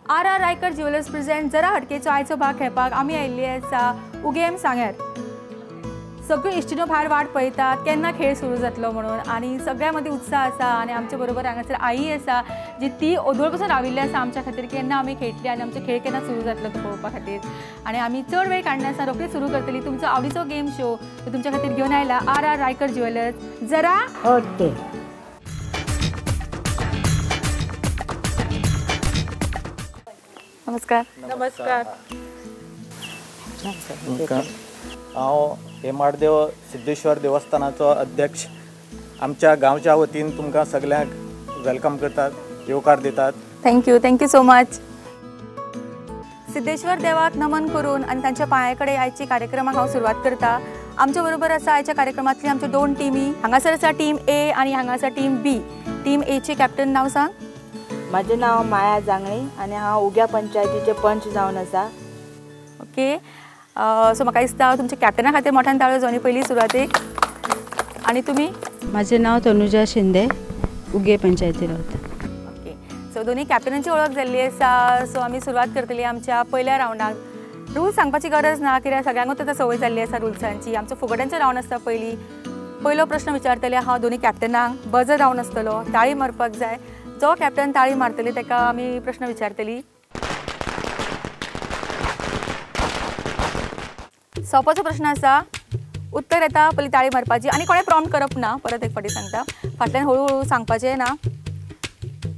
R R Raikar jewellers present जरा हटकेचो आयचो भाग खेळपाक आमी आयिल्ली आसा उगेम सांग्यार. सगळ्यो इश्टिण्यो भायर वाट पळयतात केन्ना खेळ सुरू जातलो म्हणून आनी सगळ्या मदीं उत्साह आसा आनी आमचे बरोबर हांगासर आई आसा जी ती ओदोळ पासून राविल्ली आसा आमच्या खातीर केन्ना आमी खेळटली आनी आमचो खेळ केन्ना सुरू जातलो तो पळोवपा खातीर. आनी आमी चड वेळ काडनासतना रोखडीच सुरू करतली तुमचो आवडीचो गेम शो तुमच्या खातीर घेवन आयला आर आर रायकर ज्युवेलर्स जरा हटके. नमस्कार. नमस्कार. हांव हेमाडदेव सिद्धेश्वर देवस्थानाचो अध्यक्ष. आमच्या गांवच्या वतीन तुमकां सगळ्यांक वेलकम करतात, येवकार दितात. Thank you so much. सिद्धेश्वर देवाक नमन करून आनी तांच्या पांया कडेन आयची कार्यक्रमाक हांव सुरवात करता. आमच्या बरोबर आसा आयच्या कार्यक्रमांतली आमच्यो दोन टिमी. हांगासर आसा टीम ए आनी हांगा आसा टीम बी. टीम एचे कॅप्टन नांव सांग. माझें नांव माया जांगळे आनी हांव उग्या पंचायतीचे पंच जावन आसा. ओके. सो म्हाका दिसता तुमच्या कॅप्टना खातीर मोठ्यान ताळयो जावनी पयली सुरवातेक. आनी तुमी? माझे नाव तनुजा शिंदे, उगे पंचायती रावता. ओके. सो दोनी कॅप्टनांची वळख जाल्ली आसा. सो आमी सुरवात करतली आमच्या पयल्या रावंडाक. रूल सांगपाची गरज ना कित्याक सगळ्यांकूच आतां संवय जाल्ली आसा रुल्सांची. आमचो फुगड्यांचो रावंड आसता पयली. पयलो प्रश्न विचारतले हांव दोनी कॅप्टनांक. बजर रावंड आसतलो, ताळी मारपाक जाय. जो कॅप्टन ताळी मारतली ताका आमी प्रश्न विचारतली. सोंपोचो प्रश्न आसा. उत्तर येता पयली ताळी मारपाची आनी कोणें प्रॉम्प्ट करप ना. परत एक फावटी सांगता, फाटल्यान हळू सांगपाचें ना.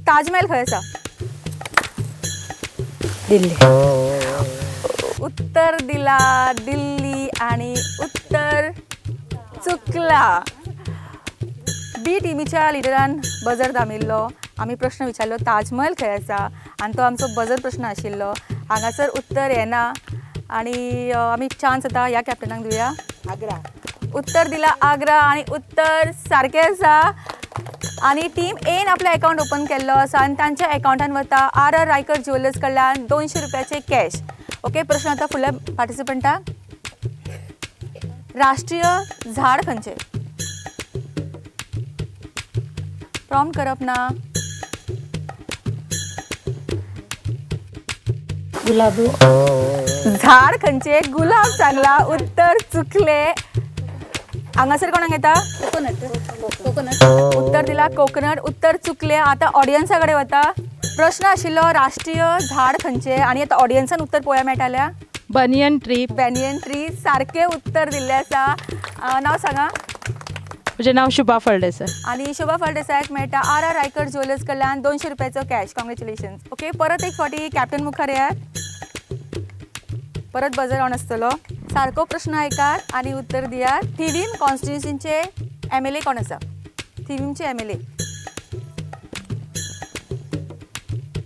ताजमहल खंय आसा? दिल्ली. उत्तर दिला दिल्ली आनी उत्तर चुकला. बी टिमीच्या लिडरान बजर दामिल्लो. आमी प्रश्न विचारलो ताजमहल खंय आसा आनी तो आमचो बजर प्रश्न आशिल्लो. हांगासर उत्तर येना आनी आमी चान्स आतां ह्या कॅप्टनाक दिवया. आग्रा. उत्तर दिला आग्रा आनी उत्तर सारकें आसा. आनी टीम एन आपलो अकाउंट ओपन केल्लो आसा आनी तांच्या अकाउंटान वता आर आर रायकर ज्युवेलर्स कडल्यान 200 रुपयाचे कॅश. ओके. प्रश्न आतां फुडल्या पार्टिसिपंटाक. राष्ट्रीय झाड खंयचें? प्रॉम्प्ट करप ना. गुलाब. झाड खंयचे? गुलाब सांगला. उत्तर चुकले. हांगासर कोणाक येता? कोकोनट. उत्तर दिला कोकोनट. उत्तर चुकले. आतां ऑडियन्सा कडेन वता. प्रश्न आशिल्लो राष्ट्रीय झाड खंयचे आनी आतां ऑडियन्सान उत्तर पळोवया मेळटाल्या. Banyan tree. Banyan tree. सारकें उत्तर दिल्लें आसा. नांव सांगा. म्हजें नाव शुभा फळदेसाय. आनी शुभा फळदेसायाक मेळटा आर आर रायकर ज्युवेलर्स कडल्यान 200 रुपयाचो कॅश. कॉंग्रॅच्युलेशन्स. ओके. परत एक फावटी कॅप्टन मुखार येयात. परत बजर ऑन आसतलो. सारको प्रश्न आयकात आनी उत्तर दियात. थिवीम कॉन्स्टिट्युन्सीचे MLA कोण आसा? थिवीमचे MLA.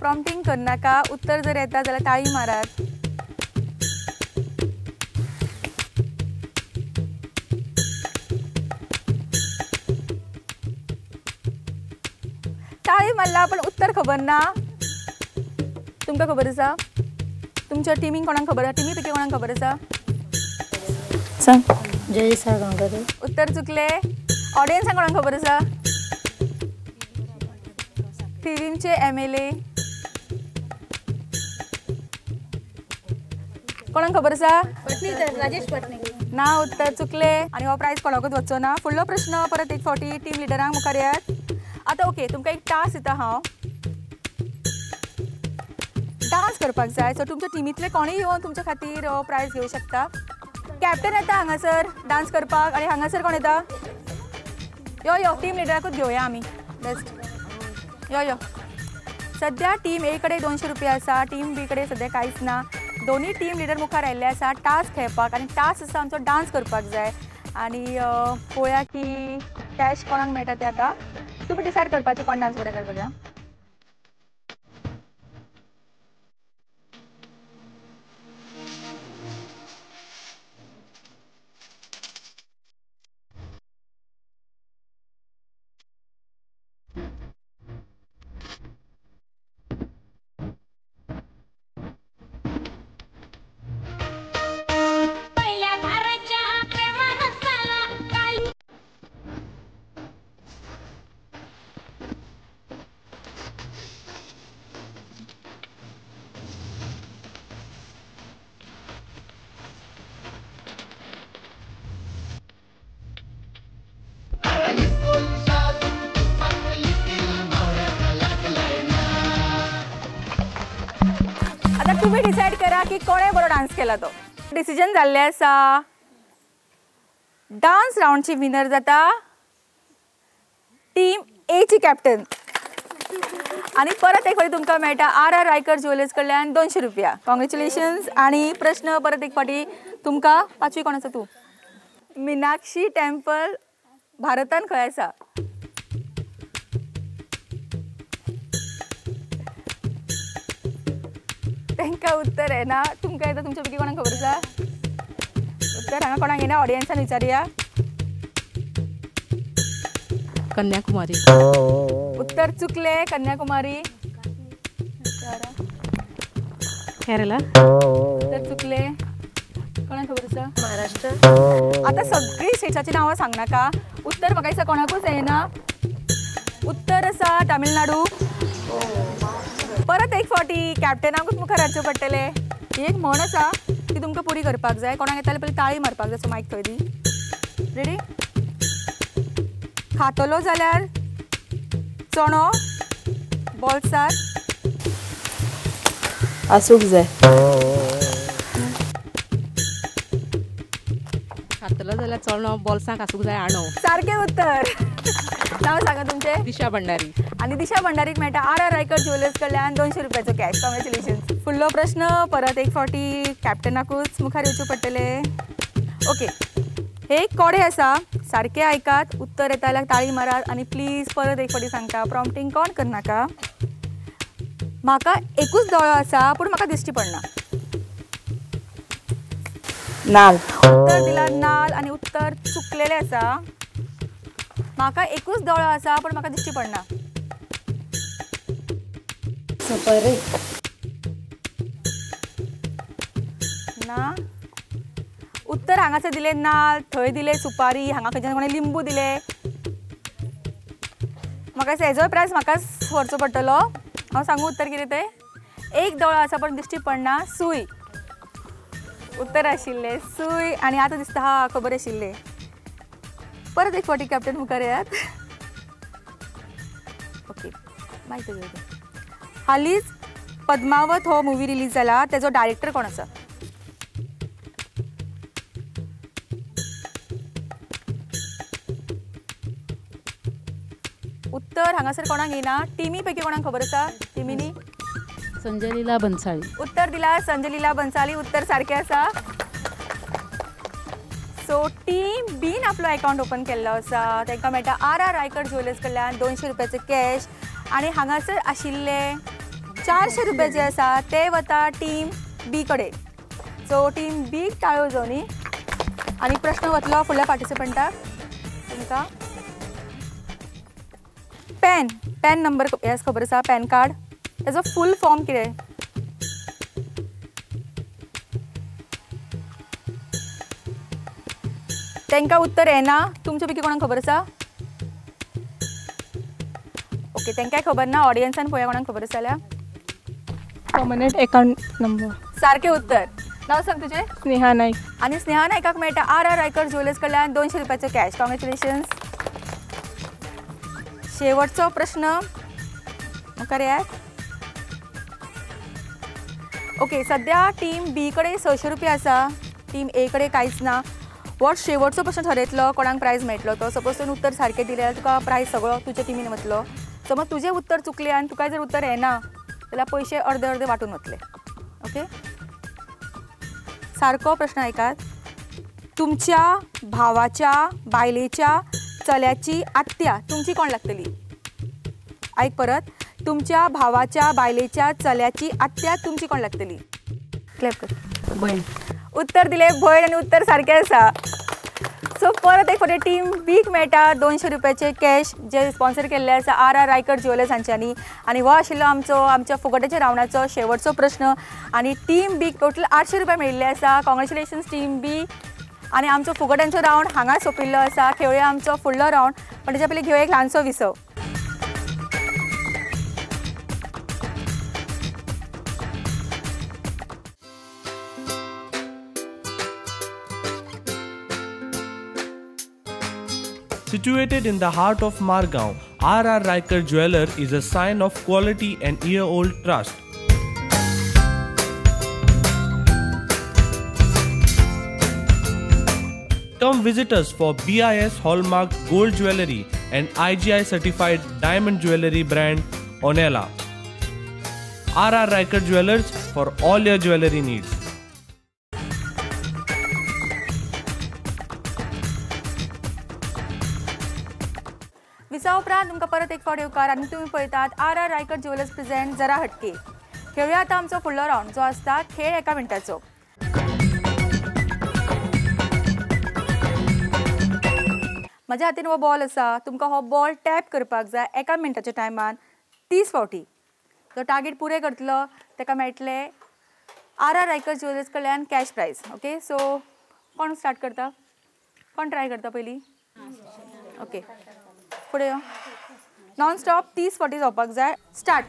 प्रॉम्प्टिंग करनाका. उत्तर जर येता जाल्यार ताळी मारात. ताळी मारला पण उत्तर खबर ना. तुमकां खबर आसा? तुमच्या टिमीक कोणाक खबर आसा? टिमी पैकी कोणाक खबर आसा? सांग. जयसा गांवकर. उत्तर चुकले. ऑडियन्साक कोणाक खबर आसा? थिवीमचे MLA. कोणाक खबर आसा? राजेश पटणेकर. ना. उत्तर चुकले आनी हो प्रायज कोणाकूच वचचो ना. फुडलो प्रश्न परत एक फावटी टीम लिडरांक मुखार येयात. आतां ओके. तुमकां एक टास्क दिता हांव. डान्स करपाक जाय. सो तुमच्या टिमींतले कोणीय येवन तुमच्या खातीर प्रायज घेवं शकता. कॅप्टन येता हांगासर डान्स करपाक आनी हांगासर कोण येता? यो टीम लिडराकूच घेवया आमी. बेस्ट. यो. सद्या टीम ए कडेन 200 रुपया आसा. टीम बी कडेन सद्या कांयच ना. दोनी टीम लिडर मुखार आयिल्ले आसा टास्क खेळपाक आनी टास्क आसा आमचो डान्स करपाक जाय. आनी पळोवया की कॅश कोणाक मेळटा तें आतां. तुमी डिसायड करपाचें कोण डान्स बरें करपाचें. तुम्ही डिसाईड करा की कोणे बरो डान्स केला तो. डिसिजन जाल्ले आसा. डान्स राऊंडची विनर जाता टीम ए ची कॅप्टन. आणि परत एक फाटी तुमकां मेळटा RR रायकर ज्वेलर्स कडल्यान 200 रुपया. कॉंग्रॅच्युलेशन्स. आणि प्रश्न परत एक फाटी तुमकां. पांचवी कोण आसा तूं? मीनाक्षी टेम्पल भारतान खंय आसा? तांकां उत्तर येना. तुमकां येता? तुमच्या पैकी कोणाक खबर आसा उत्तर? हांगा कोणाक येना? ऑडियन्सान विचारया. कन्याकुमारी. उत्तर चुकले. कन्याकुमारी. केरला. उत्तर चुकले. कोणाक खबर आसा? महाराष्ट्र. आता सगळी स्टेट्साची नांवां सांगनाका. उत्तर म्हाका दिसता कोणाकूच येना. उत्तर आसा तामिळनाडू. परत एक फावटी कॅप्टनाकूच मुखार हाडचें पडटलें. ही एक म्हण आसा ती तुमकां पुरी करपाक जाय. कोणाक येता जाल्यार पयलीं ताळी मारपाक जाय. सो मायक थंय दी. रेडी? खातलो जाल्यार चणो बॉल्सार आसूंक जाय. खातलो जाल्यार चणो बॉल्सांक आसूंक जाय. आणो. सारकें उत्तर. नांव सांगा तुमचें. दिशा भंडारी. आणि दिशा भंडारीक मेळटा RR रायकर ज्वेलर्स कडल्यान 200 रुपयाचो कॅश. कॉंग्रॅच्युलेशन्स. फुडलो प्रश्न परत एक फावटी कॅप्टनाकूच मुखार येवचें पडटलें. ओके. हे एक कोडे आसा. सारकें आयकात. उत्तर येता जाल्यार ताळी मारात. आणि प्लीज परत एक फावटी सांगता प्रॉम्प्टिंग कोण करनाका. म्हाका एकूच दोळो आसा पूण म्हाका दिश्टी पडना. नाल. उत्तर दिला नाल. आणि उत्तर चुकलेलें आसा. म्हाका एकूच दोळो आसा पूण म्हाका दिश्टी पडना. सुपारी. ना. उत्तर हांगासर दिले नाल. थंय दिले सुपारी. हांगा खंयच्यान कोणें लिंबू दिले. म्हाका दिसता हेजोय प्रायस म्हाकाच व्हरचो पडटलो. हांव सांगू उत्तर कितें तें. एक दोळो आसा पण दिश्टी पडना. सूय. उत्तर आशिल्लें सूय. आणि आतां दिसता हा खबर आशिल्लें. परत एक फावटी कॅप्टन मुखार येयात. ओके. माहिती घेवया. हालींच पद्मावत हो मुवी रिलीज जाला. तेजो डायरेक्टर कोण आसा? उत्तर हांगासर कोणाक येना. टिमी पैकी कोणाक खबर आसा? टिमीनी. संजय लीला बन्साळी. उत्तर दिला संजय लीला बन्साली. उत्तर सारकें आसा. सो टीम बीन आपलो अकाउंट ओपन केल्लो आसा. तांकां मेळटा RR रायकर ज्वेलर्स कडल्यान 200 रुपयाचो कॅश. आणि हांगासर आशिल्ले 400 रुपये जे आसा ते वता टीम बी कडेन. सो टीम बी ताळ्यो जावनी. आणि प्रश्न वतलो फुडल्या पार्टिसिपंटाक. तुमकां पॅन नंबर हेच खबर आसा. Pan card. तेजो फूल फॉर्म कितें? तांकां उत्तर येना. तुमचे पैकी कोणाक खबर आसा? ओके. तांकांय खबर ना. ऑडियन्सान पळया कोणाक खबर आसा जाल्यार. Permanent account number. सारकें उत्तर. नांव सांग तुजें. स्नेहा नाईक. आणि स्नेहा नायकाक मेळटा RR रायकर ज्वेलर्स कडल्यान 200 रुपयाचो कॅश. कॉंग्रॅच्युलेशन्स. शेवटचो प्रश्न मुखार येयात. ओके. सध्या टीम बी कडेन 600 रुपया आसा. टीम ए कडेन कांयच ना. हो शेवटचो प्रश्न ठरयतलो कोणाक प्रायज मेळटलो तो. सपोज तुवें उत्तर सारकें दिलें जाल्यार तुका प्रायज सगळो तुज्या टिमीन वतलो. समज तुजें उत्तर चुकलें आनी तुका जर उत्तर येना जाल्यार पयशे अर्दे अर्दे वांटून वतले. ओके. सारको प्रश्न आयकात. तुमच्या भावाच्या बायलेच्या चल्याची आत्या तुमची कोण लागतली? आयक परत. तुमच्या भावाच्या बायलेच्या चल्याची आत्या तुमची कोण लागतली? क्लॅप कर. भयण. उत्तर दिले भयण. आणि उत्तर सारकें आसा. सो परत एक फावटी टीम बीक मेळटा 200 रुपयाचे कॅश जे स्पॉन्सर केल्ले आसा RR रायकर ज्वेलर्स हांच्यांनी. आणि हो आशिल्लो आमच्या फुगड्याच्या रावंडाचो शेवटचो प्रश्न. आणि टीम बीक टोटल 800 रुपया मेळिल्ले आसा. कॉंग्रॅच्युलेशन्स टीम बी. आणि आमचो फुगड्यांचो रावंड हांगा सोंपिल्लो आसा. खेळुया आमचो फुडलो रावंड. पण तेच्या पयलीं घेवया एक ल्हानसो विसव. Situated in the heart of Margaon, RR Riker Jeweler is a sign of quality and year-old trust. Come visit us for BIS Hallmark Gold Jewelry and IGI Certified Diamond Jewelry brand Onela. RR Riker Jewelers for all your jewelry needs. Visa उपरांत तुमकां परत एक फावट येवकार आनी तुमी पळयतात RR Raikar jewellers present जरा हटके. खेळुया आतां आमचो फुडलो रावंड जो आसता खेळ एका मिनटाचो. म्हज्या हातीन हो बॉल आसा. तुमकां हो बॉल टॅप करपाक जाय एका मिनटाच्या टायमान 30 फावटी. जो टार्गेट पुरे करतलो ताका मेळटले RR रायकर ज्वेलर्स कडल्यान कॅश प्रायज. ओके, सो कोण स्टार्ट करता? कोण ट्राय करता पयलीं? ओके, फुडें यो. नॉन स्टॉप 30 फावटी जावपाक जाय. स्टार्ट.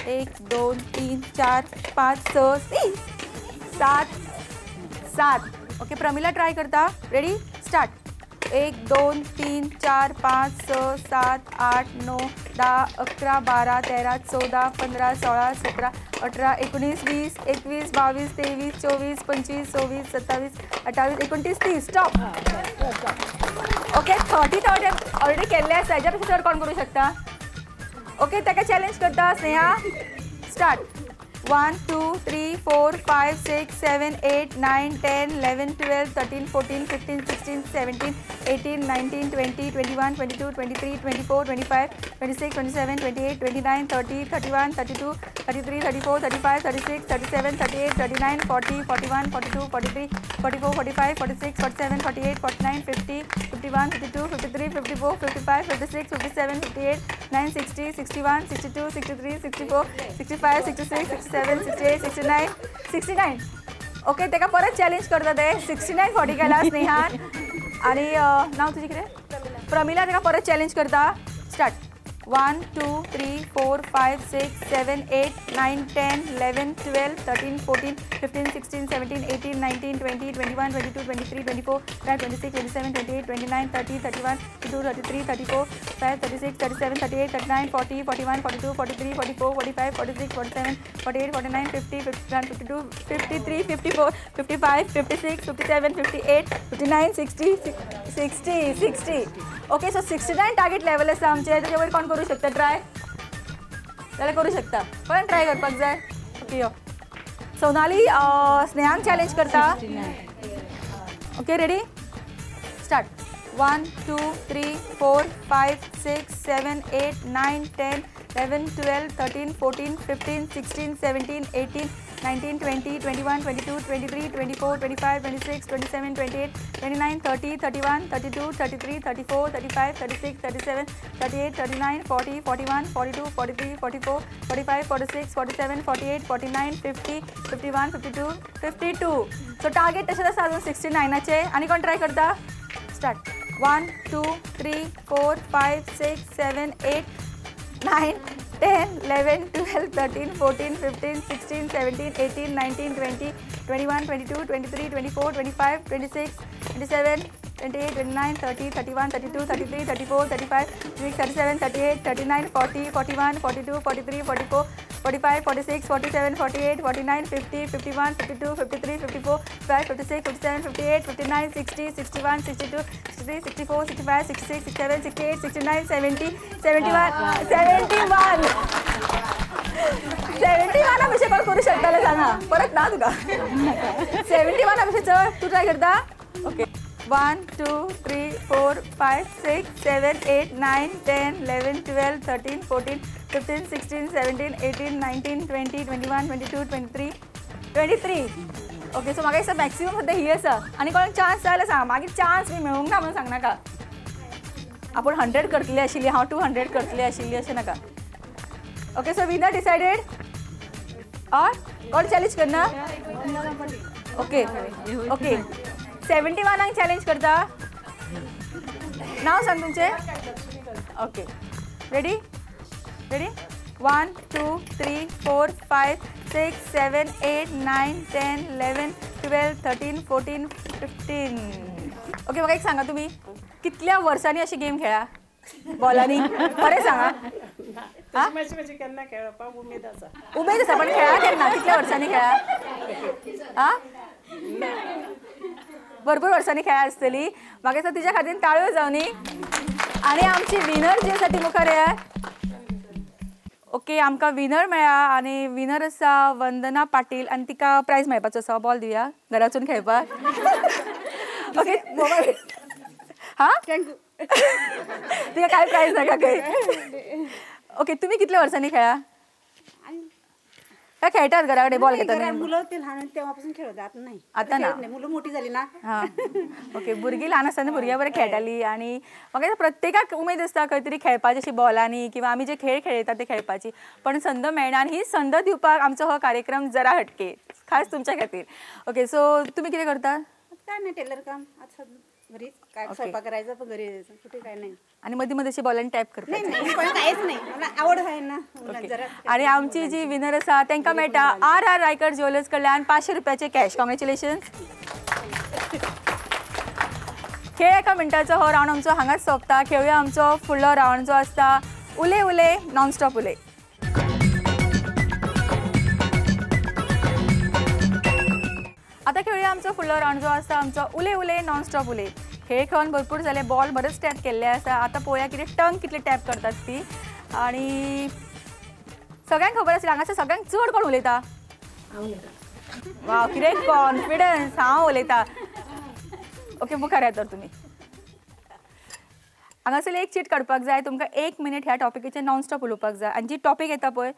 1 2 3 4 5 6 7 7. ओके, प्रमिला ट्राय करता. Ready? Start. 1 2 3 4 5 6 7 8 9 10 11 12 13 14 15 16 17 18 19 20 21 22 23 24 25 26 27 28 29 30. Stop. Okay, 30 already केल्ले आसा. हेज्यापेक्षा चड कोण करूं शकता? ओके, ताका चॅलेंज करता स्नेहा. स्टार्ट. 1 2 3 4 5 6 7 8 9 10 11 12 13 14 15 16 17 18 19 20 21 22 23 24 25 26 27 28 29 30 31 32 33 34 35 36 37 38 39 40 41 42 43 44 45 46 47 48 49 50 51 52 53 54 55 56 57 58 9 60 61 62 63 64 65 66 67 68 69 69. ओके, ताका परत चॅलेंज करता ते. 69 फावटी केला स्नेहान. आणि नाव तुझी कितें? प्रमिला ताका परत चॅलेंज करता. Start. 1 2 3 4 5 6 7 8 9 10 11 12 13 14 15 16 17 18 19 20 21 22 23 24 26 27 28 29 30 31 32 33 34 35 36 37 38 39 40 41 42 43 44 45 46 47 48 49 50 51 52 53 54 55 56 57 58 59 60 60 60. Okay, so 69 target level आसा आमचे. तेजे वयर कोण करूं शकता ट्राय? जाल्यार करूं शकता. कोण ट्राय करपाक जाय? ओके, यो. सोनाली स्नेहाक चॅलेंज करता. Okay, ready? Start. 1 2 3 4 5 6 7 8 9 10 11 12 13 14 15 16 17 18 19 20 21 22 23 24 25 26 27 28 29 30 31 32 33 34 35 36 37 38 39 40 41 42 43 44 45 46 47 48 49 50 51 52 52. So target तशेंच आसा अजून 69चे. आनी कोण ट्राय करता? स्टार्ट. 1 2 3 4 5 6 7 8 9 10 11 12 13 14 15 16 17 18 19 20 21 22 23 24 25 26 27 28 29 30 31 32 33 34 35 37 38 39 40 41 42 43 44 45 46 47 48 49 50 51 52 53 54 55 56 57 58 59 60 61 62 63 64 65 66 67 68 69 70 71 71. 71 पेक्षा कोण करू शकताले सांगा? परत ना तुका. 71 पेक्षा चड तू ट्राय करता? ओके. 1 2 3 4 5 6 7 8 9 10 11 12 13 14 15 16 17 18 19 20 21 22 23 23. ओके, सो म्हाका दिसता मॅक्सिमम सद्या ही आसा. आनी कोणाक चान्स जाय जाल्यार सांग. मागीर चान्स बी मेळूंक ना म्हणून सांगनाका. आपूण 100 करतली आशिल्ली, हांव 200 करतली आशिल्ली अशें नाका. Okay, so winner decided. और कोण चॅलेंज करना? Okay okay. 71 चॅलेंज करता. नाव सांग तुमचे. Okay, ready? रेडी? 1 2 3 4 5 6 7 8 9 10 11 12 13 14 15. ओके, म्हाका एक सांगा, तुम्ही कितल्या वर्सांनी अशी गेम खेळा बॉलांनी? बरें सांगा. केन्ना खेळपाक उमेद आसा. उमेद आसा, पण खेळा केन्ना? कितल्या वर्सांनी खेळा? भरपूर वर्सांनी खेळा आसतली. म्हाका दिसता तिच्या खातीर ताळयो जावनी. आणि आमची विनर जी आसा ती मुखार येया. ओके, आमकां विनर मेळ्ळा आणि विनर आसा वंदना पाटील आणि तिका प्रायज मेळपाचो आसा. बॉल दिवया घरा वचून खेळपाक. ओके हां तिका काय प्रायज नाका खंय. ओके, तुम्ही कितल्या वर्सांनी खेळा? काय खेळतात घरा कडेन बॉल घेतात? मुलं ते लहान तेव्हापासून खेळत आता नाही. आता ना मुलं मोठी झाली ना. हां ओके, भुरगीं ल्हान आसतना भुरग्यां बरें खेळटालीं आणि म्हाका प्रत्येकाक उमेद आसता खंय तरी खेळपाची अशी बॉलांनी किंवा आमी जे खेळ खेळटात ते खेळपाची, पण संद मेळना आणि ही संद दिवपाक आमचो हो कार्यक्रम जरा हटके खास तुमच्या खातीर. ओके, सो तुम्ही कितें करता? काय नाही, टेलर काम आता घरीच काय स्वयंपाक करायचा पण घरी यायचं, कुठे काय नाही. आणि मध्ये मध्ये अशी बॉलांनी टॅप करता? नाही पण काहीच नाही, मला आवड आहे ना जरा. आणि आमची जी विनर आसा तांकां मेळटा आर रायकर ज्वेलर्स कडल्यान 500 रुपयाचे कॅश. कॉंग्रॅच्युलेशन्स. खेळ एका मिनटाचो हो रावंड आमचो हांगाच सोंपता. खेळुया आमचो फुडलो रावंड जो आसता उले उले नॉन स्टॉप उले. आता खेळुया आमचो फुडलो रावंड जो आसता आमचो उले उले नॉन स्टॉप उले. खेळ खेळून भरपूर जाले, बॉल बरेच टॅप केल्ले आसा. आता पळोवया कितें टंग कितले टॅप करतात ती. आणि सगळ्यांक खबर आसली हांगासर सगळ्यांक चड कोण उलयता? वाव, कितें कॉन्फिडन्स. हांव उलयता. ओके, मुखार येता तर तुमी. हांगासर एक चीट काडपाक जाय. तुमकां 1 मिनीट ह्या टॉपिकाचेर नॉन स्टॉप उलोवपाक जाय आनी जी टॉपीक येता पळय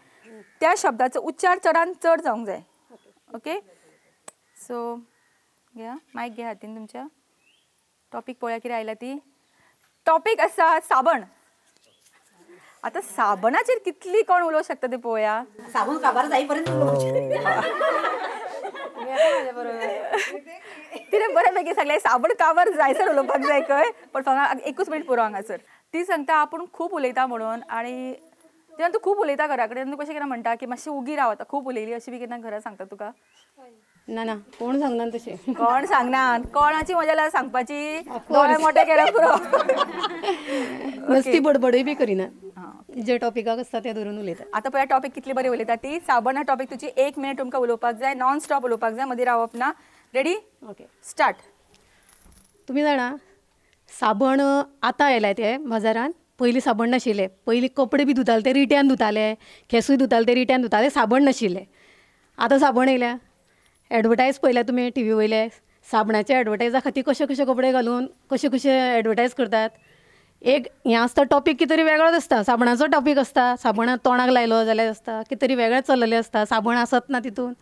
त्या शब्दाचो उच्चार चडान चड जावंक जाय. ओके, सो घ्या मायक घ्या हातीन तुमच्या. टॉपिक पळोवया कितें आयला ती. टॉपिक आसा साबण. आता साबणाचेर कितली कोण उलोवंक शकता ते पळोवया. साबण काबार जाईपर्यंत तिने बऱ्यापैकी सांगले साबण काबार जायसर उलोवपाक जाय खंय, पण फक्त 1 मिनीट पुरो हांगासर. ती सांगता आपूण खूब उलयता म्हणून, आणि तेन्ना तूं खूब उलयता घरा कडेन, तूं कशें केन्ना म्हणटा की मातशी उगी राव आतां खूब उलयली अशी बी केन्ना घरा सांगता तुका? ना ना, कोण सांगना तशें. कोण सांगना? कोणाची मजा लागला सांगपाची? दोळे मोठे केला पुरो. मस्ती बडबडूय बी करिना, जे टॉपिकाक आसता ते धरून उलयता. आता पळया टॉपिक कितली बरी उलयता ती. साबण हा टॉपिक तुजी 1 मिनीट तुमकां उलोवपाक जाय, नॉन स्टॉप उलोवपाक जाय, मदीं रावप ना. रेडी? Okay, start. तुम्ही जाणा साबण आतां आयलाय ते बाजारान. पयलीं साबण नाशिल्ले. पयलीं कपडे बी धुताले ते रिट्यान धुताले, केसूय धुताले ते रिट्यान धुताले, साबण नाशिल्ले. आतां साबण येयल्या. एडवर्टायज पळयल्या तुमी टी व्ही वयले, साबणाच्या एडवर्टायजा खातीर कशे कशे कपडे घालून कशे कशे एडवर्टायज करतात. एक हें आसता टॉपीक कितें तरी वेगळोच आसता. साबणाचो टॉपीक आसता, साबण तोंडाक लायलो जाल्यार आसता, कितें तरी वेगळेंच चल्ललें आसता, साबण आसत ना तितून,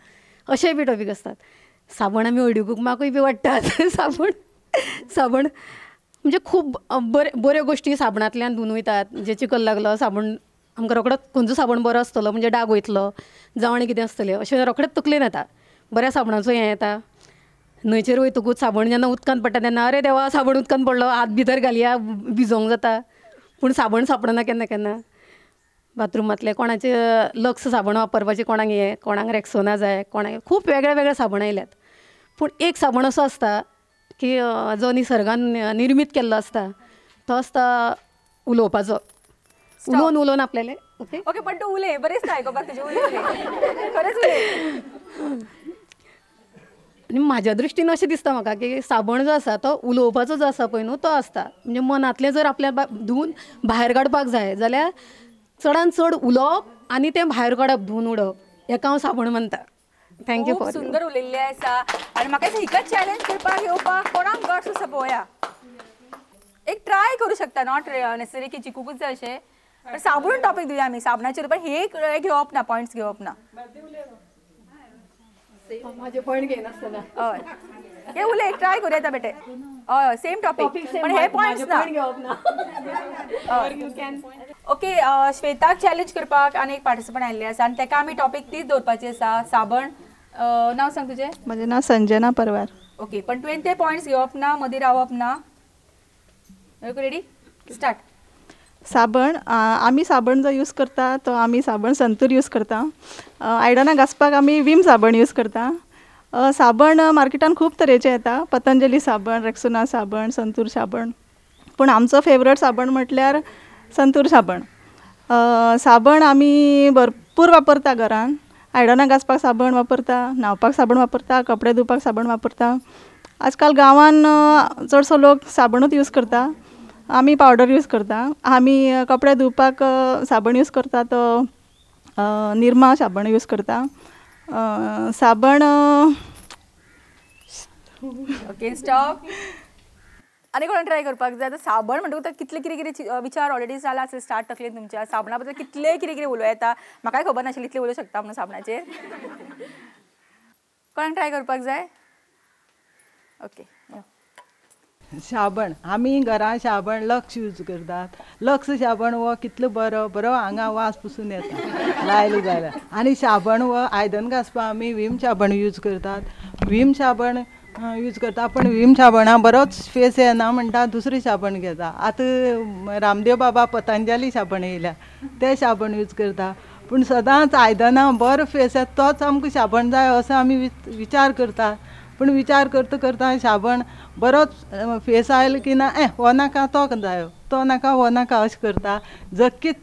अशेय बी टॉपीक आसतात. साबण आमी हळदी कुंकमाकूय बी वाडटात. साबण म्हणजे खूब बऱ्यो गोश्टी साबणांतल्यान धुवन वयतात. म्हणजे चिकल लागलो साबण आमकां रोखडोच खंयचो साबण बरो आसतलो म्हणजे डाग वयतलो जावं आनी कितें आसतलें अशें रोखडेंच तकलेन येता. बऱ्या साबणाचो हें येता. न्हंयचेर वयतकूच साबण जेन्ना उदकांत पडटा तेन्ना अरे देवा साबण उदकांत पडलो, हात भितर घालया, भिजोंक जाता. पूण साबण सापडना केन्ना केन्ना. बाथरुमांतले कोणाचे लक्स साबण वापरपाचें कोणाक हें, कोणाक रॅक्सोना जाय, कोणाक खूब वेगळे वेगळे साबण आयल्यात. पूण एक साबण असो आसता की जो निसर्गान निर्मीत केल्लो आसता तो आसता उलोवपाचो. उलोवन उलोवन आपल्याले. ओके ओके, पण तू उलय बरेच दिसता आयकोपाक तुजे. उलय खरेंच उलय. आनी म्हाज्या दृश्टीन अशें दिसता म्हाका की साबण जो आसा तो उलोवपाचो जो आसा पळय न्हू तो आसता. म्हणजे मनांतलें जर आपल्या धुवन भायर काडपाक जाय जाल्यार चडान चड उलोवप आनी तें भायर काडप धुवन उडोवप, हेका हांव साबण मानता. थँक्यू खूब फॉर सुंदर उलयल्लें आसा. आनी म्हाका दिसता हिकत चॅलेंज करपाक येवपाक कोणाक गट्स आसा पळोवया. एक ट्राय करूं शकता, नॉट नेसेसरी की जिखूंकूच जाय अशें. साबण टॉपीक दिवया आमी साबणाचेर, पण हे घेवप ना, पॉयंट्स घेवप ना. म्हाजे पॉयंट घेयनासतना हय हे उलय ट्राय करूं येता बेटे. हय सेम टॉपीक पण हे पॉयंट्स ना. ओके, श्वेताक चॅलेंज करपाक आनी एक पार्टिसिपंट आयिल्ले आसा आनी ताका आमी टॉपीक तीच दवरपाची आसा, साबण. नांव सांग तुजें? म्हजें नांव संजना परवार. ओके, पण तुवें ते पॉयंट्स घेवप ना, मदीं रावप ना. रेडी? स्टार्ट. साबण आमी साबण जो यूज करता तो आमी साबण संतूर यूज करता. आयदनां घासपाक आमी विम साबण यूज करता. साबण मार्केटान खूब तरेचे येता, पतंजली साबण, रॅक्सोना साबण, संतूर साबण. पूण आमचो फेवरेट साबण म्हटल्यार संतूर साबण. साबण आमी भरपूर वापरता घरान. आयदनां घासपाक साबण वापरता, न्हावपाक साबण वापरता, कपडे धुवपाक साबण वापरता. आजकाल गांवान चडसो लोक साबणूच यूज करता. आमी पावडर यूज करता. आमी कपडे धुवपाक साबण यूज करता तो निर्मा साबण यूज करता. साबण ओके स्टॉप. आनी कोणाक ट्राय करपाक जाय. आतां साबण म्हणटकूच कितले कितें कितें विचार ऑलरेडी जाला आसले स्टार्ट तकलेन तुमच्या. साबणा बद्दल कितले कितें कितें उलोवं येता. म्हाकाय खबर नाशिल्ली इतलें उलोवंक शकता म्हणून साबणाचेर. कोणाक ट्राय करपाक जाय. ओके. साबण आमी घरां साबण लक्स यूज करतात. लक्स साबण हो कितलो बरो बरो हांगा वास पुसून येता लायलो जाल्यार. आनी साबण हो आयदन घासपाक आमी विम साबण यूज करतात. विम साबण यूज करता पण विम साबणा बरोच फेस येना म्हणटा दुसरी साबण घेता. आतां रामदेव बाबा पतंजली साबण येयल्या ते साबण यूज करता. पूण सदांच आयदनां बरो फेस येता तोच आमकां साबण जाय असो आमी विचार करता. पूण विचार करता करता साबण बरोच फेस आयलो की ना हो नाका तो जायो तो नाका हो नाका अशें करता.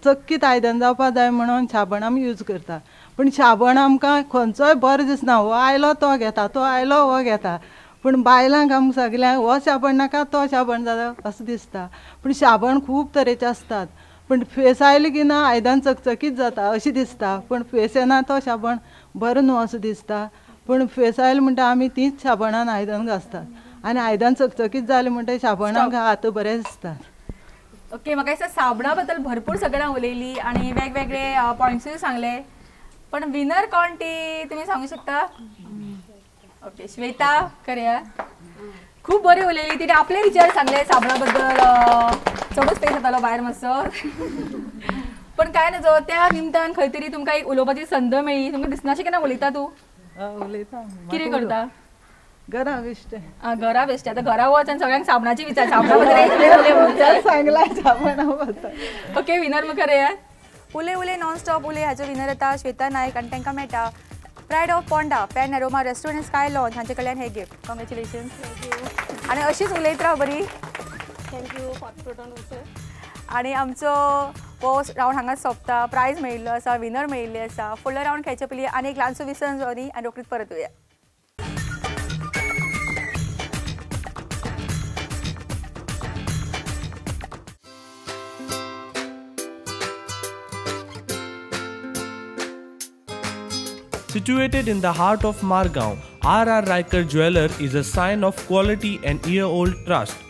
चक्कीत आयदन जावपा जाय म्हणून साबण आमी यूज करता. पूण साबण आमकां खंयचोय बरो दिसना. हो आयलो तो घेता तो आयलो हो घेता. पूण बायलांक आमकां सगल्यांक हो साबण नाका तो साबण जालो असो दिसता. पूण साबण खूब तरेचे आसतात. पूण फेस आयलो की ना आयदन चकचकीत जाता अशें दिसता. पूण फेस येना तो साबण बरो न्हू असो दिसता. पूण फेस आयलो म्हणटा आमी तीच साबणान आयदन घासतात. आनी आयदन चकचकीत जालें म्हणटा साबणाक हात बरे दिसतात. ओके. म्हाका दिसता साबणा बद्दल भरपूर सगळ्यां उलयली आनी वेगवेगळे पॉयंट्सूय सांगले. पण विनर कोण ती तुमी सांगू शकता. ओके श्वेता करया. खूब बरी उलयली. तिणे आपले विचार सांगले साबणा बद्दल. चडूच फेस येतालो भायर मातसो. पण काय नजो त्या निमतान खंय तरी तुमकां एक उलोवपाची संद मेळ्ळी. तुमकां दिसनाशें केन्ना उलयता तूं. उलयता कितें करता. घरा बेश्टे. घरा बेश्टे. आतां घरा वच आनी सगळ्यांक साबणाची विचार. साबणा बद्दल सांगला साबण. ओके विनर मुखार येया. उले उले नॉन स्टॉप उले हाजो विनर येता श्वेता नायक आनी तांकां मेळटा pride of Ponda pen aroma restaurant and sky lawns हांचे कडल्यान हे गिफ्ट. कॉंग्रेच्युलेशन्स. आनी अशीच उलयत राव बरी. Thank you for. आनी आमचो हो रावंड हांगाच सोंपता. प्रायज मेळिल्लो आसा विनर मेळिल्ले आसा. फुडलो रावंड खेळचे पयलीं आनी एक ल्हानसो विसर्जन आनी रोखडीच परत येवया. Situated in the heart of Margao, R.R. Riker Jeweler is a sign of quality and year-old trust.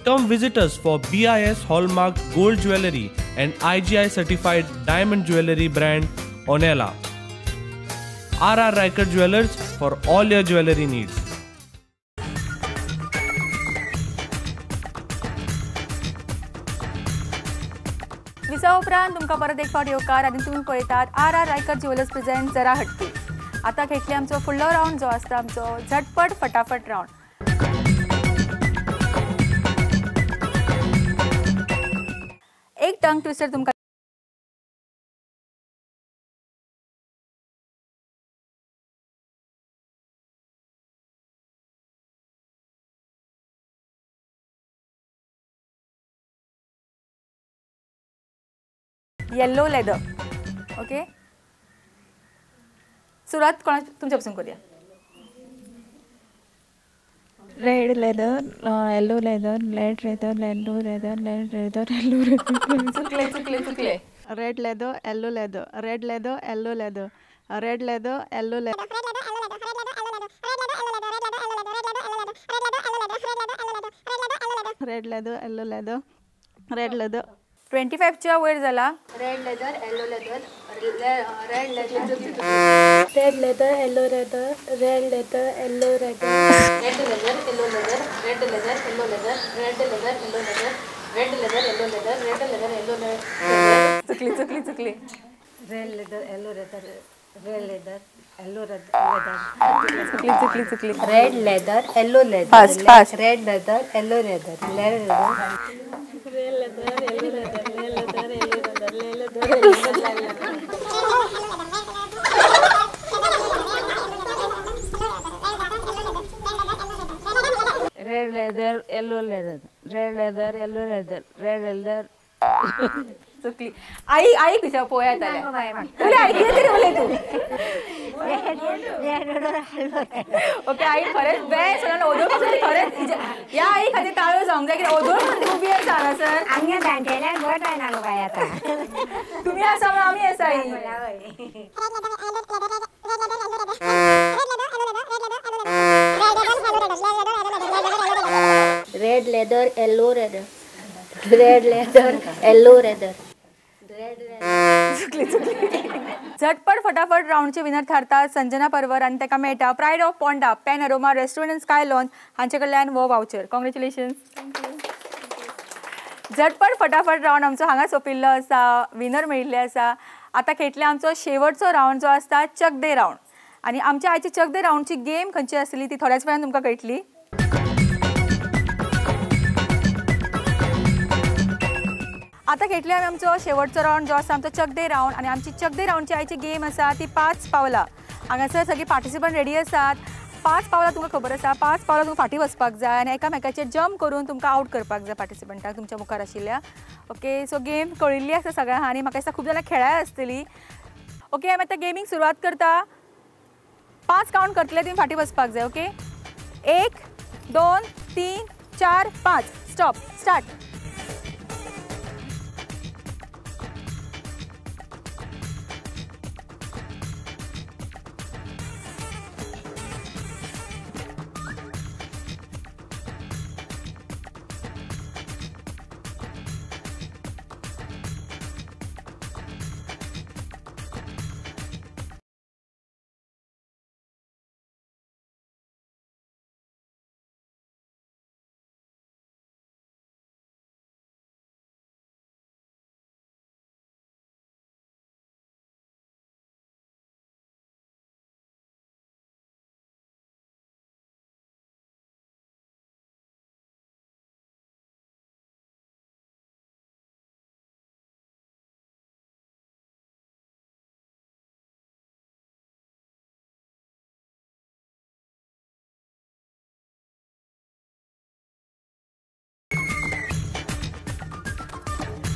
Come visit us for BIS Hallmark Gold Jewelry and IGI certified diamond jewelry brand Onela. R.R. Riker Jewelers for all your jewelry needs. Visa उपरांत तुमकां परत एक फावट येवकार आनी तुमी पळयतात R.R. Raikar jewellers present जरा हटके. आतां खेळटले आमचो फुडलो रावंड जो आसता आमचो झटपट फटाफट रावंड. एक टंग ट्विस्टर तुमकां येल्लो लेदर. ओके सुरुवात कोणा तुमच्या पासून करूया. Red leather yellow leather red leather yellow leather red leather yellow leather. चुकले चुकले चुकले. Red leather yellow leather red leather yellow leather red leather yellow leather red leather yellow leather red leather. 25च्या वयर जाला. Red leather yellow leather red leather red leather yellow leather red leather yellow leather red leather yellow leather red leather yellow leather red leather yellow leather red leather yellow leather red leather yellow leather. चुकली चुकली चुकली. Red leather yellow leather red leather yellow leather चुकली चुकली चुकली. Red leather yellow leather fast fast. Red leather yellow leather red red leather yellow leather red leather yellow leather red leather चुकली आई आई विचार पोया येताले उले आई कितें तरी उलय तू ओके आई खरेंच बेस्ट सोनान ओदोळ पासून खरेंच ह्या आई खातीर ताळयो जावंक जाय कित्याक ओदोळ म्हणून उबी आसा हांगासर आमगे जाणटेल्याक बट जायना गो बाय आतां तुम्ही आसा म्हणून आमी आसा I read leather yellow rather red leather yellow rather चुकली झटपट फटाफट राऊंडचे विनर ठरतात संजना परवर आणि ताका मेळटा pride of Ponda pen aroma restaurant and sky lawn हांचे कडल्यान वो वाउचर कॉंग्रेच्युलेशन्स झटपट फटाफट राऊंड आमचो हांगा सोंपिल्लो आसा विनर मेळिल्ले आसा आतां खेळटले आमचो शेवटचो राऊंड जो आसता चक दे राऊंड आणि आमच्या आयची चक दे राऊंडची गेम खंयची आसली ती थोड्याच वेळान तुमकां कळटली आता खेळटले आमी आमचो शेवटचो राऊंड जो आसा आमचो चक दे राऊंड आणि आमची चक दे राऊंडची आयची गेम आसा ती 5 पावलां हांगासर सगळी पार्टिसिपंट रेडी आसात 5 पावलां तुमकां खबर आसा 5 पावलां तुमकां फाटीं वचपाक जाय आनी एकामेकाचेर जंप करून तुमकां आउट करपाक जाय पार्टिसिपंटाक तुमच्या मुखार आशिल्ल्या ओके सो गेम कळिल्ली आसा सगळ्यांक आनी म्हाका दिसता खूब जाणां खेळाय आसतली ओके आमी आतां गेमीक सुरवात करता 5 काउंट करतले तुमी फाटीं वचपाक जाय ओके 1 2 3 4 5 स्टॉप स्टार्ट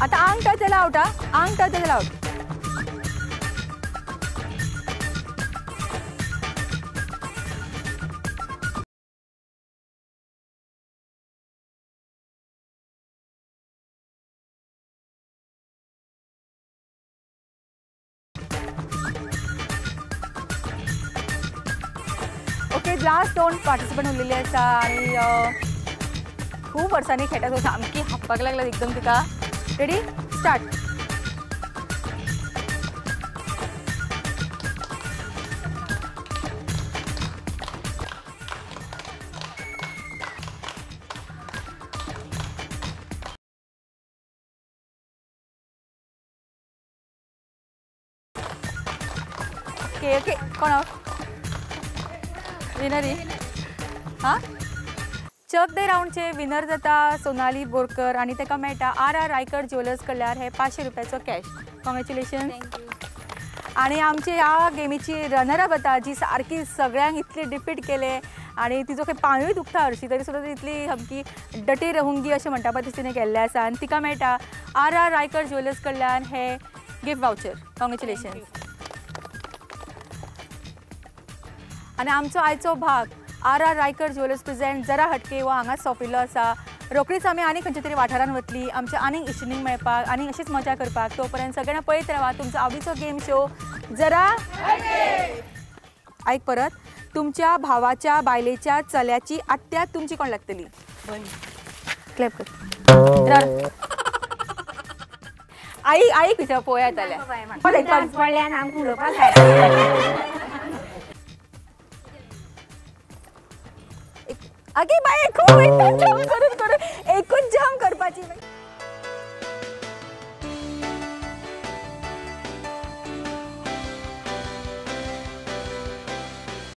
आता आंग टच जाला आउट आंग टच जाला आउट ओके लास्ट 2 पार्टिसिपंट उरलेले आसा आणि खूप वर्सांनी खेळटा तो सामकी हापपाक लागला एकदम तिका रेडी स्टार्ट ओके ओके कोण विनरी हां चक दे राऊंडचे विनर जाता सोनाली बोरकर आणि ताका मेळटा RR रायकर ज्वेलर्स कडल्यान हे 500 रुपयाचो कॅश कॉंग्रेच्युलेशन आणि आमचे ह्या गेमीची रनरअप जाता जी सारकी सगळ्यांक इतली डिफीट केले आणि तिजो खंय पांयूय दुखता हरशी तरी सुद्दां इतली सामकी डटी रहूंगी अशें म्हणटा पळय तिणें केल्लें आसा आनी तिका मेळटा RR रायकर ज्वेलर्स कडल्यान हे गिफ्ट वाउचर कॉंग्रेच्युलेशन आणि आमचो आयचो भाग RR रायकर ज्वेलर्स प्रेझेंट जरा हटके वो हांगा सोंपिल्लो आसा रोखडीच आमी आनी खंयच्या तरी वाठारांत वतली आमच्या आनीक इश्टिणींक मेळपाक आनी अशीच मजा करपाक तोपर्यंत सगळ्यांना पळयत रावा तुमचो आवडीचो गेम शो जरा आयक परत तुमच्या भावाच्या बायलेच्या चल्याची आत्या तुमची कोण लागतली क्लॅप कर आई आई विचार पळोवया येताल्या आगे बाय खूब करून